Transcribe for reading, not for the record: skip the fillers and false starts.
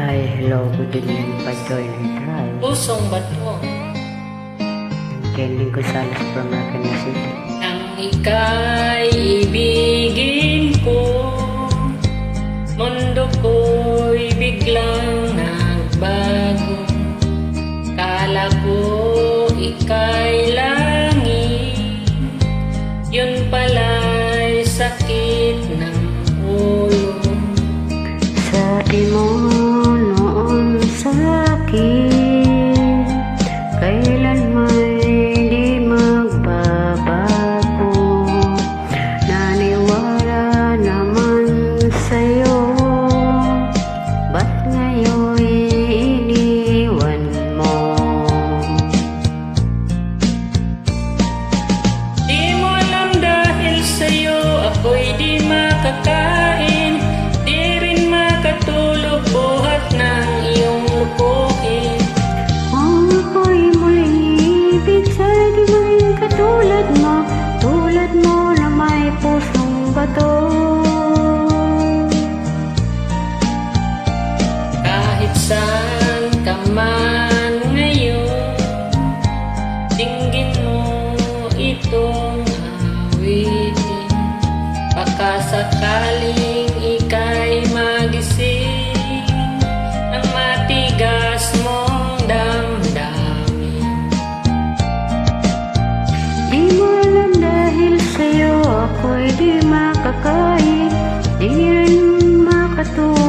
Hi, hello, good evening, Pajoy and Try. Pusong bato Kending Gonzales from Maracana City. nang ika'y ibigin ko, mundo ko'y biglang nagbago. Kala ko ika'y langit, yun pala'y sakit ng ulo. Sabi mo noon sa'kin, kailan may di magbabago. Naniwala naman sa'yo, ba't ngayon iniwan mo? Di mo alam dahil sa'yo ako'y di makakain, di rin makatulog buhat ng iyong lukuhin. Kung ako'y muling ibig sa'y di maging katulad mo na may pusong bato. Kahit saan ka man ngayon, dinggin mo itong awitin. Baka sakaling ika'y magising ang matigas mong damdamin. Di mo alam dahil sa'yo ako'y di makakain, di rin makatulog